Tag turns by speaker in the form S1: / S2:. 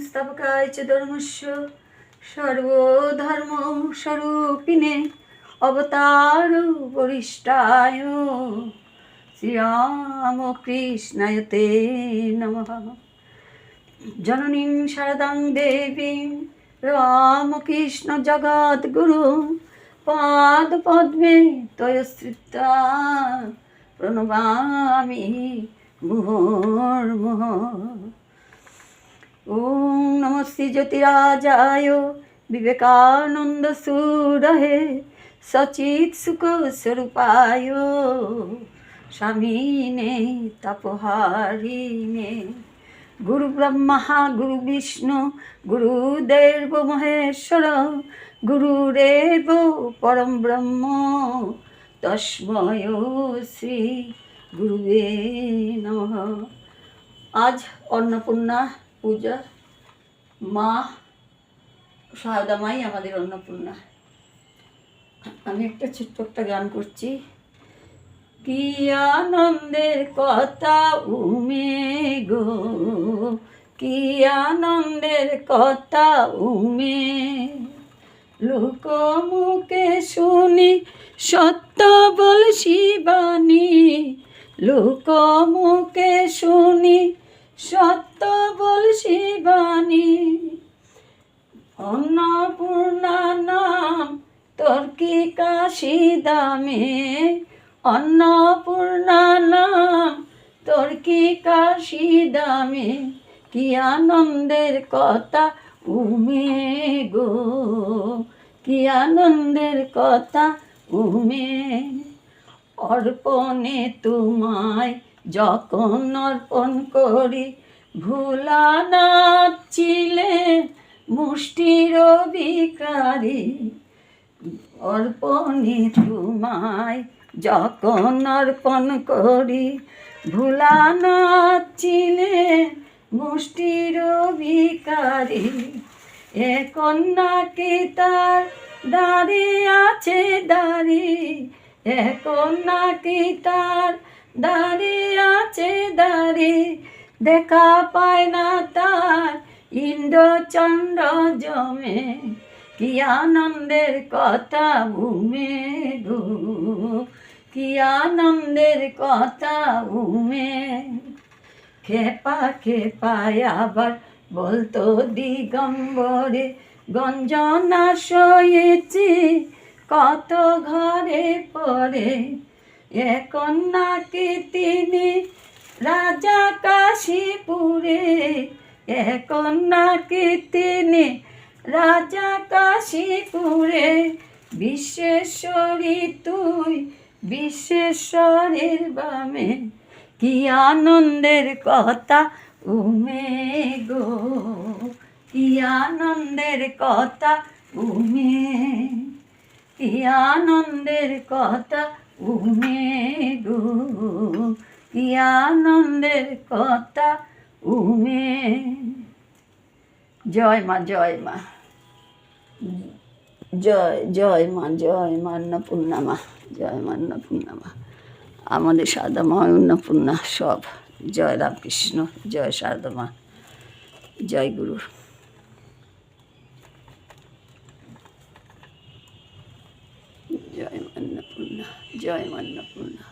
S1: संस्थापकाय च धर्मस्य सर्वधर्मस्वरूपिणे अवतार वरिष्ठाय श्रीरामकृष्णाय ते नमः। जननीं शारदां देवीं रामकृष्ण जगद्गुरु पादपद्मे तयश्रिता प्रणमामि मुहुर्मुहुः। ओम नमः श्री ज्योतिराजाय विवेकानंद सूरहे सचित सुख स्वरूपाय स्वामिने तपोहारिणे। गुरु ब्रह्मा गुरु विष्णु गुरुदेव महेश्वर गुरुरेव परम ब्रह्म तस्मै श्री गुरुवे नमः। आज अन्नपूर्णा पूजा মা সারদা মাই আমাদের অন্নপূর্ণা। আমি একটা ছোট্ট একটা গান করছি। কি আনন্দের কথা উমে গো, কি আনন্দের কথা উমে, লোকমুখে শুনি সত্য বলছি বাণী, লোকমুখে শুনি সত্য বলছি বাণী। অন্নপূর্ণা নাম তোর কি কাশি দামে, অন্নপূর্ণা নাম তোর কি কাশি দামে, কি আনন্দের কথা উমে গো, কি আনন্দের কথা উমে। অর্পণে তোমায় যখন অর্পণ করি ভোলা নাচিলে মুষ্টির ভিখারি। অর্পণে তোমায় যখন অর্পণ করি ভোলা নাচিলে মুষ্টির ভিখারি। এ কন্যা কি তার দাঁড়িয়ে আছে দাঁড়ি, এ কন্যা কি তার দাঁড়িয়ে আছে দাঁড়ি, দেখা পায় না তার ইন্দ্র চন্দ্র জমে, কি আনন্দের কথা উমে গো, কি আনন্দের কথা উমে। খেপা খেপায় আবার বলতো দিগম্বরে গঞ্জনা সয়েছি কত ঘরে পরে। এ কন্যাকে তিনি রাজা কাশীপুরে, এ কন্যাকে তিনি রাজা কাশীপুরে। বিশ্বেশ্বরী তুই বিশ্বেশ্বরের বামে, কি আনন্দের কথা উমে গো, কি আনন্দের কথা উমে, কি আনন্দের কথা উমে গো, কি আনন্দের কথা উমে। জয় মা, জয় মা, জয় জয় মা, জয় মা অন্নপূর্ণা মা, জয় মা অন্নপূর্ণা মা, আমাদের সারদা মা অন্নপূর্ণা সব। জয় রামকৃষ্ণ, জয় সারদা মা, জয় গুরু। জয় মা অন্নপূর্ণা, জয় মা অন্নপূর্ণা।